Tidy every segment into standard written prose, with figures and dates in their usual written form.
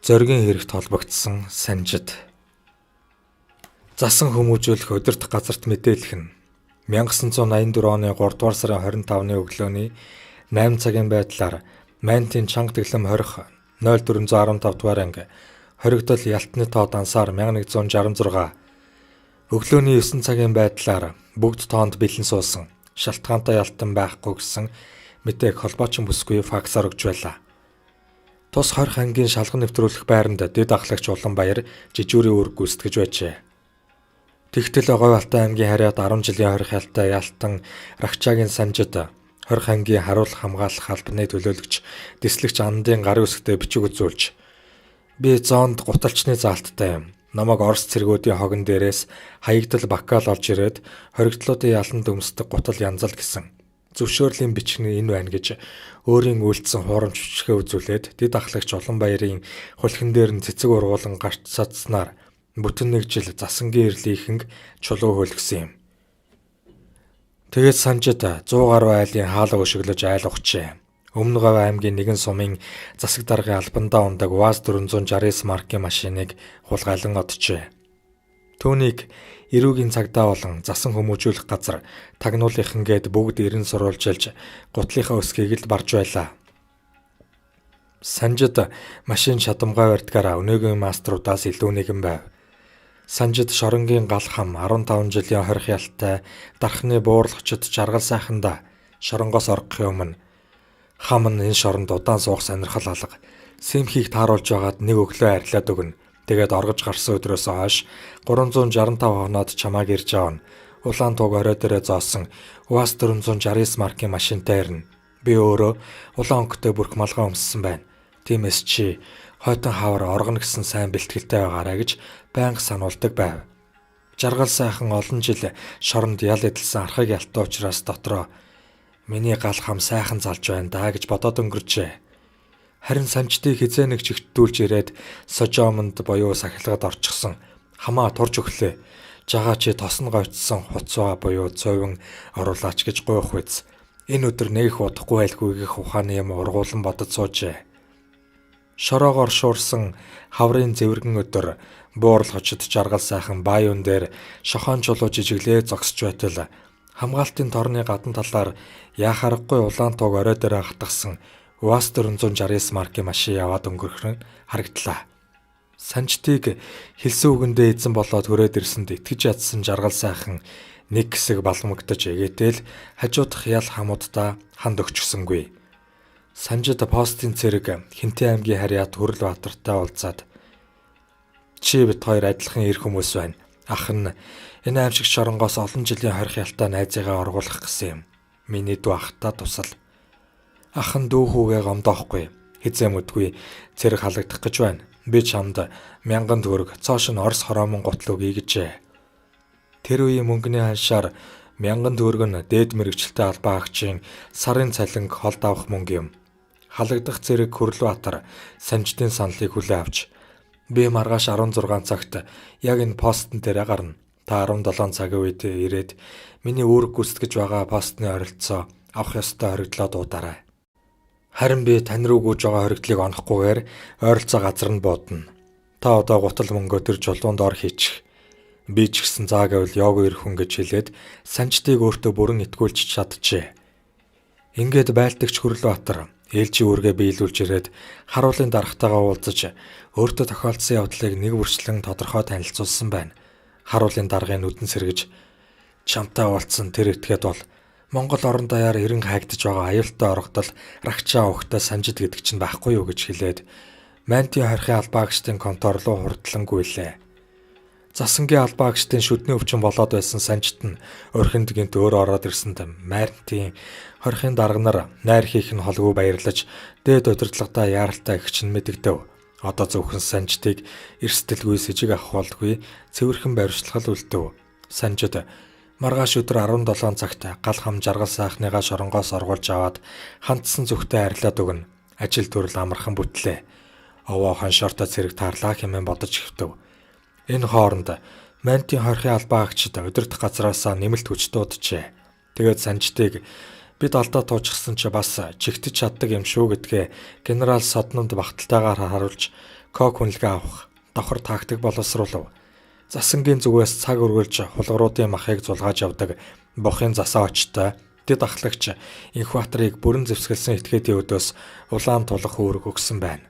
Зоригийн хэрэгт холбогдсон санжид. Засан хүмүүжүүлэх удирдах газарт мэдээлэх нь 1984 оны 3 дугаар сарын 25-ны өглөөний 8 цагийн байдлаар Майнтын чанга тэглэм хорих 0415 дугаар анги хоригдол ялтны тоо дансаар 1166 өглөөний 9 цагийн байдлаар бүгд тоонд бэлэн суусан шалтгаантай ялтан байхгүй гэсэн мэдээг холбоочин бүсгүй факсаар өгч байлаа. Тус хорих ангийн шалган нэвтрүүлэх байранд дэд ахлагч Уланбаяр жижүүрийн үүрэг гүйцэтгэж байжээ. Тэгтэл Говь Алтай аймгийн харьяат 10 жилийн хорих ялтай ялтан Рахчаагийн санжид хорих ангийн харуулах хамгаалах албаны төлөөлөгч дэслэгч Андын гарын үсгтээ бичиг үзүүлж би зоонд гуталчны заалттай юм. Намайг Орос цэргүүдийн хогон дээрээс хаягдал бакал олж ирээд хоригдлуудын ялан дөмсдөг гутал янзал гэсэн зөвшөөрлийн бичиг нь энэ байна гэж өөрийн үйлдэлсэн хуурамч бичгээ үзүүлээд дэд ахлагч Уланбаярын хулхин дээр нь цэцэг ургуулan гарч цацснаар бүтэн нэг жил засангийн ирлийнхэн чулуу хөлгсөн юм. Тэгээд санжид 100 гаруй айлын хаалга өшөглөж айл ухжээ. Өмнө Говь аймгийн нэгэн сумын засаг даргын албандаа ундаг УАЗ 469 маркийн машиныг хулгайлан оджээ. Түүнийг эрүүгийн цагдаа болон засан хүмүүжүүлэх газар тагнуулынхан гээд бүгд эрен сурвалжилж гутлынхаа өсгийг л барж байлаа. Санжид машин шатамгай барьдгаараа өнөөгийн маструудаас илүү нэгэн байв. Санжид шоронгийн гал хам 15 жилийн хорих ялтай дархны буурлахчид жаргал сайханда шоронгоос орохын өмнө хам нь энэ шоронд удаан суух сонирхол алга сэмхийг тааруулж байгаад нэг өглөө арилаад өгнө. Тэгээд оргож гарсан өдрөөс хойш 365 хоноод чамааг ирж аавна. Улаан туг орой дээрээ зоосон УАЗ 469 маркийн машинтай ирнэ. Би өөрөө улаан өнгөтэй бүрх малгай өмссөн байна. Тиймээс чи хойтон хавар оргоно гэсэн сайн бэлтгэлтэй байгаарай гэж байнга сануулдаг байв. Жаргал сайхан олон жил шоронд ял эдэлсэн архаг ялтай учраас дотроо миний гал хам сайхан залж байна даа гэж бодоод өнгөрчээ. Харин санждыг хизээ нэг чигтдүүлж ирээд сожомонд буюу сахилгад орчихсон хамаа турж өглөө. Жагаа чи тосно говьцсон хуцаа буюу цовин оруулаач гэж гуйх үз. Энэ өдөр нэг их удахгүй байлгүйгэх ухааны юм ургуулan бодож суужээ. Шороогоор шуурсан хаврын зэвэргэн өдөр буурлахчид жаргал сайхан бааюун дээр шохон чулуу жижиглээ зогсож байтал хамгаалтын торны гадна талаар яхаарахгүй улаан туг орой дээр хатгсан УАЗ 469 маркийн машин яваад өнгөрөх нь харагдлаа. Санждыг хэлсэн үгэндээ эзэн болоод хүрээд ирсэнд итгэж ядсан жаргал сайхан нэг хэсэг балмагдаж эгээтэл хажуудах ял хамуудаа ханд өгчсөнгүй. Санжид постын цэрэг Хинтээ аймгийн харьяат Хүрлбаатартай уулзаад чи бид хоёр адилхан эр хүмүүс байна. Ах нь энэ аимшиг шоронгоос олон жилийн хорих ялтай найзыгаа оргуулах гэсэн юм. Миний дүү ахтаа тусал. Ах нь дүү хүүгээ гомдоохгүй. Хизээ мэдгүй цэрэг халагдах гэж байна. Би чамд 1000 төгрөг цоошин Орос хороомон гутал өгье гэжээ. Тэр үеийн мөнгөний ханшаар 1000 төгрөг нь дээд мэрэгчлээ албаа агчийн сарын цалинг холд авах мөнгө юм. Халагдах цэрэг Хүрлбаатар санждын саналыг хүлээн авч би маргааш 16 цагт яг энэ постн дээр гарна. Та 17 цагийн үед ирээд миний үүрэг гүйцэтгэж байгаа постны оролцоо авах ёстой хоригдлоо дуудаарай. Харин би тань руу гүйж байгаа хоригдлыг онохгүйгээр ойролцоо газар нь буудана. Та одоо гутал мөнгөө тэр чулуунд ор хийчих. Би ч гэсэн заа гэвэл ёг ирэх хүн гэж хэлээд санждыг өөртөө бүрэн итгүүлж чадчихжээ. Ингээд байлтагч Хүрлбаатар ээлжийн үүргээ биелүүлж ирээд харуулын даргатайгаа уулзаж өөртөө тохиолдсон явдлыг нэг бүрчлэн тодорхой танилцуулсан байна. Харуулын даргын нүдэн сэргэж чамтай уулзсан тэр этгээд бол Монгол орон даяар эрен хайгдж байгаа аюултай орогдол Рахчаа ухтай санжид гэдэг чинь байхгүй юу гэж хэлээд Майнтын хорихын албаагчдын контор руу хурдлангуйлээ. Засангийн албаагчдын шүдний өвчин болоод байсан санжид нь өрхөнд гинт өөр ороод ирсэнд Майнтын хорихын дарга нар найр хийх нь холгүй баярлаж дээд удирдлагатаа яаралтай их чинь мэдэгдэв. Одоо зөвхөн санждыг эрсдэлгүй сэжиг авах болдгүй цэвэрхэн баримтлал үлдэв. Санжид маргааш өдөр 17 цагт гал хам жаргал сайхныгаа шоронгоос оргуулж аваад хандсан зүгтээ арилаад өгнө. Ажил төрөл амархан бүтлээ. Овоо ханшортой цэрэг таарлаа хэмээн бодож хэвтэв. Энэ хооронд Майнтын хорихын албаагчид удирдах газраасаа нэмэлт хүч дууджээ. Тэгээд санждыг бид алдаа туучсан ч бас чигтэж чаддаг юм шүү гэдгээ генерал Содномд багталтайгаар харуулж кок хүнлэгээ авах, давхар тактик боловсруулав. Засангийн зүгээс цаг үргэлж хулгаруудын махыг зулгааж явдаг бохын засаа очтой дэд ахлагч Инхбаатарыг бүрэн зэвсгэлсэн этгээдийн өдөөс улаан тулах үүрэг өгсөн байна.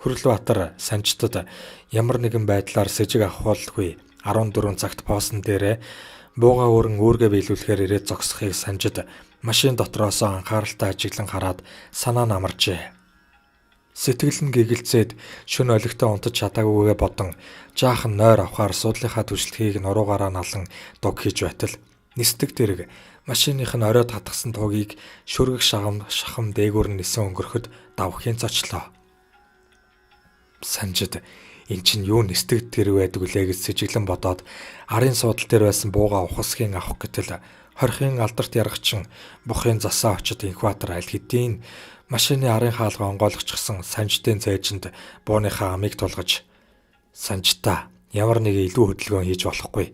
Хүрлбаатар санжтад ямар нэгэн байдлаар сэжиг авахулгүй 14 цагт постн дээрээ бууга өрн үүргээ биелүүлэхээр ирээд зогсохыг санжид машин дотроос анхааралтай ажиглан хараад санаа нь амарчээ. Сэтгэл нь гэгэлцээд шөнө олигтой унтаж чадаагүйгээ бодон жаахан нойр авахаар суудлынхаа түшилтгийг нуруугаараа налан дуг хийж байтал нисдэг дэрэг машиных нь оройд хатгсан тугийг шүргэх шахам дээгүүр нь нисэн өнгөрөхөд давхын зочлоо. Санжид эн чинь юу нисдэг дэрэг байдаг үлээ гэж сэжиглэн бодоод арын суудал дээр байсан бууга ухасхийн авах гэтэл хорхийн алдарт яргачин бухын засаа очид Инхбаатар аль хэдийн машины арын хаалга онгойлгочихсон санжтын цээжинд бууныхаа амийг тулгаж санжтаа ямар нэг илүү хөдөлгөөн хийж болохгүй.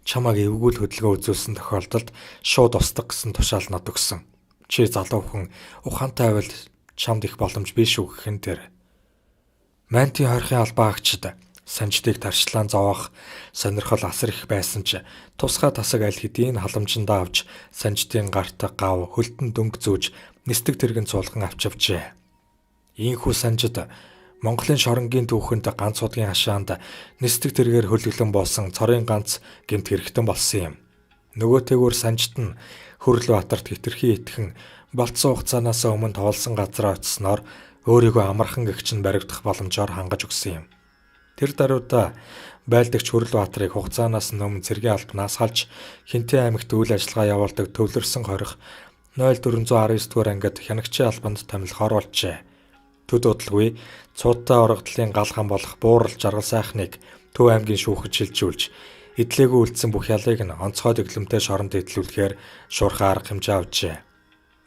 Чамайг эвгүүл хөдөлгөөн үзүүлсэн тохиолдолд шууд устгах гэсэн тушаал над өгсөн. Чи залуу хүн ухаантай байвал чамд их боломж биш үү гэх юм дээр. Мантийн хорхийн албаа агчид санжтыг тарчлаан зовоох сонирхол асар их байсан ч тусгай тасаг аль хэдийн халамжиндаа авч санжтын гарт гав хөлтөн дөнгө зүүж нисдэг тэргэн цуулган авчивчээ. Ийхүү санжид Монголын шоронгийн түүхэнд ганц удгийн хашаанд нисдэг тэргээр хөлөглөн буусан цорын ганц гэмт хэрэгтэн болсон юм. Нөгөөтэйгүр санжид нь Хүрлбаатарт хэтэрхий итгэн болцсон хугацаанаас өмнө тоолсон газраа очисноор өөрийгөө амархан гэгч нь баригдах боломжоор хангаж өгсөн юм. Тэр даруйда байлдагч Хүрлбаатарыг хугацаанаас өмнө цэргийн албанаас халж Хинтээ аймагт үйл ажиллагаа явуулдаг төвлөрсөн хорих 0419 дугаар ангид хянагчийн албанд томилохоор болжээ. Төд удалгүй цуудтай орогдлын гал хам болох буурал жаргал сайхныг Төв аймгийн шүүхэд шилжүүлж эдлээгүү үлдсэн бүх ялыг нь онцгой дэглэмтэй шоронд эдлүүлэхээр шуурхай арга хэмжээ авчээ.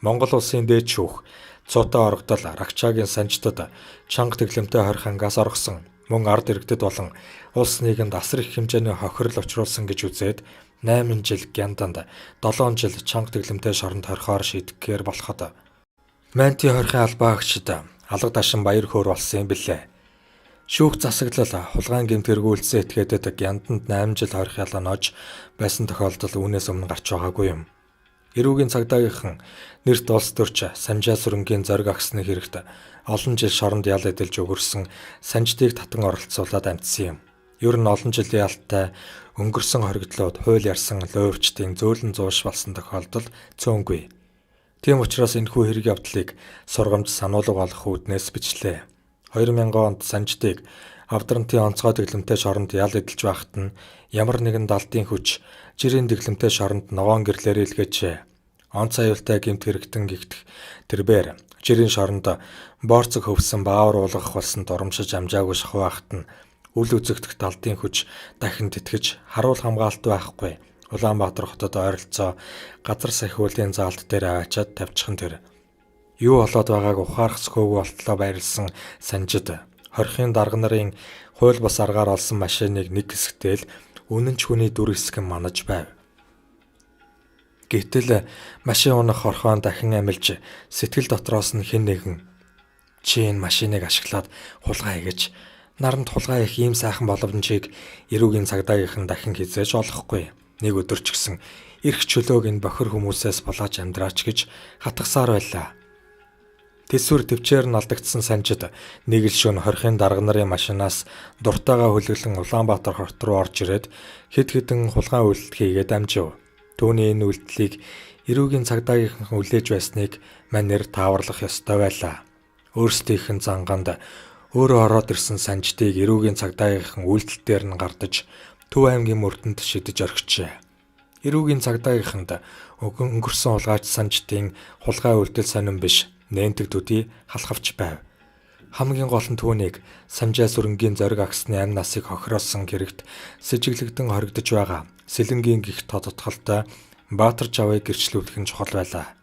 Монгол улсын дээд шүүх цуудтай орогдол Рагчаагийн санжтад чанга дэглэмтэй хорих ангаас оргосон мөн ард иргэдэд болон улс нийгэмд асар их хэмжээний хохирол учруулсан гэж үзээд 8 жил гянданд 7 жил чанга дэглэмтэй шоронд хорихоор шийдэхээр болоход Мантийн хорхийн албаа агчид алга дашин баяр хөөр болсон юм билээ. Шүүх засаглал хулгайн гэмт хэрэгүүлсэн этгээдэд гянданд 8 жил хорих ялаа нож байсан тохиолдол үүнээс өмнө гарч байгаагүй юм. Эрүүгийн цагдаагийнхан нэрт улс төрч Санжаа сүрэнгийн зориг агсны хэрэгт олон жил шоронд ял эдэлж өгөрсөн санждыг татан оролцуулаад амтсан юм. Ер нь олон жилийн ялтай өнгөрсөн хоригдлууд хууль ярьсан луйвчдын зөөлөн зууш болсон тохиолдол цөөнгүй. Тийм учраас энэхүү хэрэг явдлыг сургамж сануулга олох үүднээс бичлээ. 2000 онд санждыг Авдрантын онцгой дэглэмтэй шоронд ял эдэлж байхад нь ямар нэгэн далдын хүч жирийн дэглэмтэй шоронд ногоон гэрлээр илгээжээ. Онц аюултай гэмт хэрэгтэн гихтэх тэрбээр жирийн шоронд боорцог хөвсөн баавар уулгах болсон дурамшиж амжаагүй шахуу байхад нь үл үзэгдэх далдын хүч дахин тэтгэж харуул хамгаалт байхгүй. Улаанбаатар хотод ойролцоо газар сахиулын заалт дээр аваачаад тавьчихсан тэр. Юу болоод байгааг ухаарах зөхөөгүй болтлоо байрлсан санжид хорхийн дарга нарын хууль бус аргаар олсон машиныг нэг хэсэгтэл үнэн ч хүний дүр хэсэг манаж байв. Гэтэл машин унах хорхоон дахин амилж сэтгэл дотроос нь хэн нэгэн чи энэ машиныг ашиглаад хулгай хийж наранд хулгай их ийм сайхан боломжийг эрүүгийн цагдаагийнхан дахин хизээж олохгүй. Нэг өдөр ч гэсэн эрх чөлөөг энэ бохир хүмүүсээс булааж амьдраач гэж хатгасаар байлаа. Тэсвэр төвчээр нь алдагдсан санжид нэг л шөнө хорхийн дарга нарын машинаас дуртайгаа хөлөглөн Улаанбаатар хорт руу орж ирээд хэд хэдэн хулгайн үйлдэл хийгээд амжив. Түүний энэ үйлдэлийг эрүүгийн цагдаагийнхан хүлээж байсныг манер тааварлах ёстой байлаа. Өөрсдийнх нь занганд өөрөө ороод ирсэн санждыг эрүүгийн цагдаагийнхан үйлдэл дээр нь гардаж Төв аймгийн мөрдөнд шидэж орхижээ. Эрүүгийн цагдаагийнханд өнгөрсөн хулгайч санждын хулгай үйлдэл сонирн биш нэнтэг төдий халахвч байв. Хамгийн гол нь түүнийг Санжаа сүрэнгийн зориг агсны амь насыг хохироолсон гэрэгт сэжиглэгдэн хоригдож байгаа сэлэнгийн гихт тодотголтой Баатар Жавыг гэрчлүүлэх нь чухал байлаа.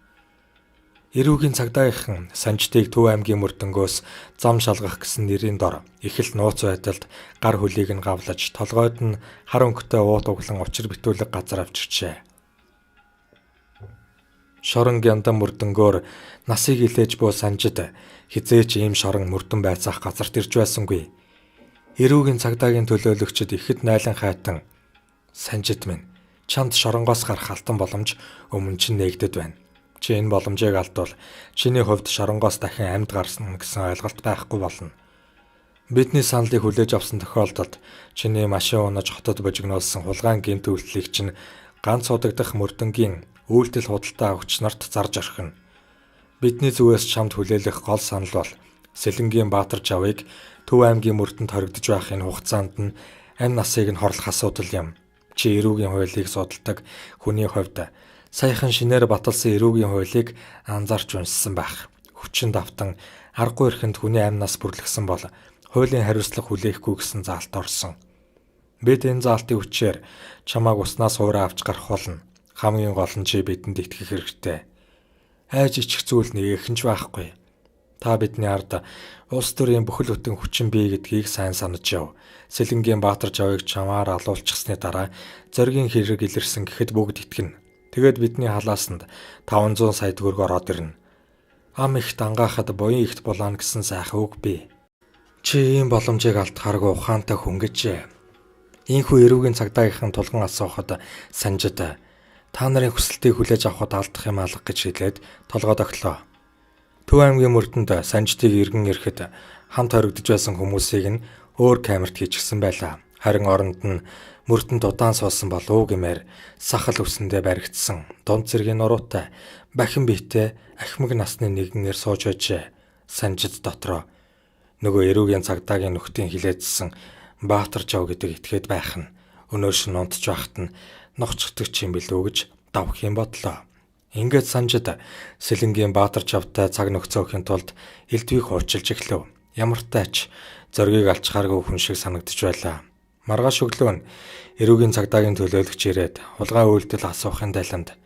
Эрүүгийн цагдаагийнхан санждыг Төв аймгийн мөрдөнгөөс зам шалгах гэсэн нэрийн дор их л нууц байдалд гар хөлийг нь гавлаж толгойд нь хар өнгөтэй уут углан учир битүүлэг газар авчирчээ. Шорон гяндан мөрдөнгөөр насыг илээж буй санжид хизээч ийм шорон мөрдөн байцаах газарт ирж байсангүй. Эрүүгийн цагдаагийн төлөөлөгчид ихэд найлан хайтан санжид минь чамд шоронгоос гарах алтан боломж өмнө чинь нээгдэд байна. Чи энэ боломжийг алдвал чиний хувьд шоронгоос дахин амьд гарсан гэсэн ойлголт байхгүй болно. Бидний саналыг хүлээж авсан тохиолдолд чиний машин унаж хотод божигноолсон хулгайн гэмт үйлдэлийг чинь ганц удагдах мөрдөнгийн үйлдэл худалдаа авагч нарт зарж орхино. Бидний зүгээс чамд хүлээлгэх гол санал бол Сэлэнгийн Баатар Жавыг Төв аймгийн мөрдөнд хоригдож байх энэ хугацаанд нь амь насыг нь хорлох асуудал юм. Чи эрүүгийн хуулийг судалдаг хүний хувьд саяхан шинээр баталсан эрүүгийн хуулийг анзаарч уншсан байх. Хүчин давтан аргагүй эрхэнд хүний амь нас бүрлэгсэн бол хуулийн хариуцлага хүлээхгүй гэсэн заалт орсон. Бид энэ заалтын хүчээр чамааг уснаас уураа авч гарах болно. Хамгийн гол нь чи бидэнд итгэх хэрэгтэй. Айж ичих зүйл нэг ихэнч байхгүй. Та бидний ард улс төрийн бүхэл бүтэн хүчин бий гэдгийг сайн санаж яв. Сэлэнгийн Баатар Жавыг чамаар алуулчихсны дараа зоригийн хэрэг илэрсэн гэхэд бүгд итгэнэ. Тэгэд бидний халаасанд 500 сая төгрөг ороод ирнэ. Ам ихт ангаахад буян ихт булаана гэсэн сайхан үг бий. Чи ийм боломжийг алдахааргүй ухаантай хүн гэжээ. Ийхүү эрүүгийн цагдаагийнхан тулган асуухад санжид та нарын хүсэлтийг хүлээж авахд алдах юм алга гэж хэлээд толгой тогтлоо. Төв аймгийн мөрдөнд санжидыг иргэн ирэхэд хамт хоригдож байсан хүмүүсийг нь өөр камерт хийчихсэн байлаа. Харин оронд нь мөрдөнд удаан суусан болов гэмээр сахал үсэндээ баригдсан дунд зэргийн нуруутай бахин биетэй ахмаг насны нэгнээр сууж байжээ. Санжид дотроо нөгөө эрүүгийн цагдаагийн нөхдийн хилээдсэн Баатар Жав гэдэг этгээд байх нь өнөөш нь унтж байхад нь ногчдогч юм билүү гэж давх юм бодлоо. Ингээд санжид Сэлэнгийн Баатар Жавтай цаг нөхцөөхийн тулд элдвийг хуучилж эхлэв. Ямар ч тач зоргийг алчхааргүй хүн шиг санагдж байлаа. Маргааш өглөө нь эрүүгийн цагдаагийн төлөөлөгч ирээд хулгай үйлдэл асуухын дайланд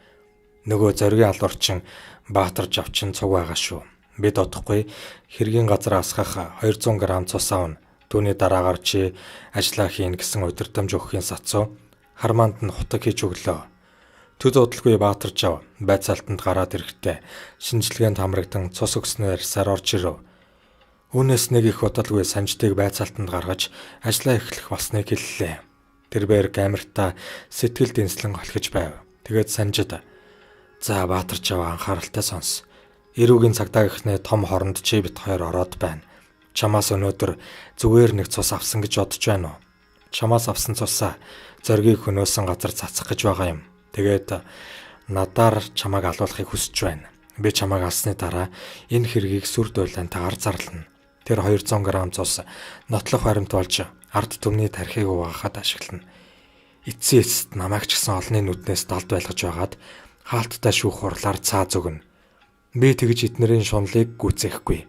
нөгөө зоргийн алуурчин Баатар Жавчин цуг байгаа шүү. Бид одохгүй хэргийн газар асгах 200 г цус аавна. Түүний дараагаар чи ажиллаа хийн гэсэн удирдамж өгөхийн сацуу хармаанд нь хутаг хийж өглөө. Төд удалгүй Баатар Жав байцаалтанд гараад ирэхдээ шинжилгээнд хамрагдан цус өгснөөр сар орж ирэв. Үүнээс нэг их удалгүй санжидыг байцаалтанд гаргаж ажиллаа эхлэх болсныг хэллээ. Тэрээр камертаа сэтгэл дэнслэн холхиж байв. Тэгээд санжид "За Баатар Жав анхааралтай сонс. Эрүүгийн цагдаагийнхны том хоронд чи бит хоёр ороод байна. Чамаас өнөөдөр зүгээр нэг цус авсан гэж бодож байна уу? Чамаас авсан цусаа зоргийг хөнөөсөн газар цацах гэж байгаа юм. Тэгээд надаар чамааг алуулахыг хүсэж байна. Би чамааг алсны дараа энэ хэргийг сүр дуйлаантайгаар зарлана. Тэр 200 г цус нотлох баримт болж ард түмний тархийг угаахад ашиглана. Эцсийн эцэст намайг ч гэсэн олонний нүднээс далд байлгаж байгаад хаалттай шүүх хурлаар цааз өгнө. Би тэгж эднэрийн шунлыг гүйцээхгүй.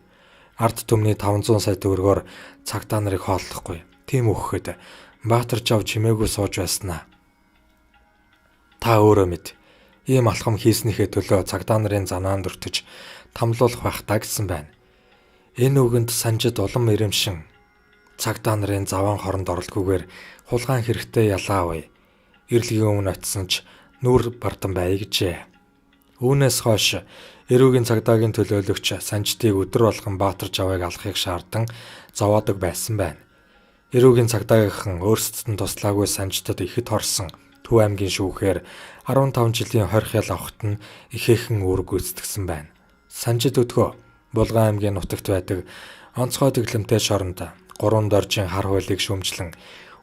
Ард түмний 500 сая төгрөгөөр цагдаа нарыг хооллохгүй. Тийм өгөхөд Баатар Жав чимээгүй сууж байснаа. Та өөрөө мэд. Ийм алхам хийснийхээ төлөө цагдаа нарын занаанд өртөж тамлуулах байх та гэсэн байна. Энэ үгэнд санжид улам ирэмшин цагдаа нарын заван хоронд оролгүйгээр хулгайн хэрэгтэй ялаа авъя. Ирлэгийн өмнө очисон ч нүур бардан бай гэжээ. Үүнээс хойш эрүүгийн цагдаагийн төлөөлөгч санжидыг өдөр болгон Баатар Жавыг алахыг шаардсан зовоодог байсан байна. Эрүүгийн цагдаагийнхан өөрсдөд нь туслаагүй санжидад ихэд хорсон Төв аймгийн шүүхээр 15 жилийн хорих ял авахт нь ихээхэн үүрэг гүйцэтгсэн байна. Санжид өдгөө Булган аймгийн нутагт байдаг онцгой дэглэмтэй шоронд 3 доржийн хар хуулийг шүүмжлэн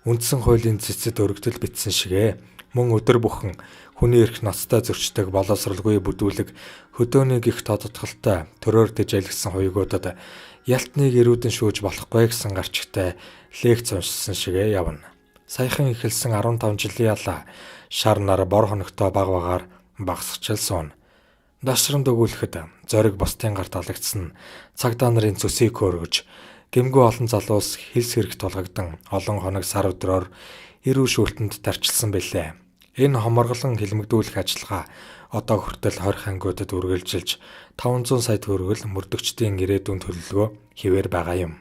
үндсэн хуулийн цэцэд өргөдөл бичсэн шигэ мөн өдөр бүхэн хүний эрх ноцтой зөрчдөг боловсралгүй бүдүүлэг хөдөөний гих тодотголтой төрөөр дэжэлгсэн хуйгуудад ялтныг эрүүдэн шүүж болохгүй гэсэн гарчигтай лекц уншсан шигэ явна. Саяхан эхэлсэн 15 жилийн ялаа шар нар бор хоногтой баг багаар багсчил суун. Дашранд өгүүлэхэд зориг бусдын гарт алагдсан цагдаа нарын цөсийг хөөргөж гэмгүй олон залуус хилс хэрэг тулгагдан олон хоног сар өдрөөр эрүү шүүлтэнд тарчилсан билээ. Энэ хоморголон хилмигдүүлэх ажиллагаа одоо хүртэл 20 ангиудад үргэлжилж 500 сая төгрөгөл мөрдөгчдийн ирээдүйн төлөвлөгөө хിവэр байгаа юм.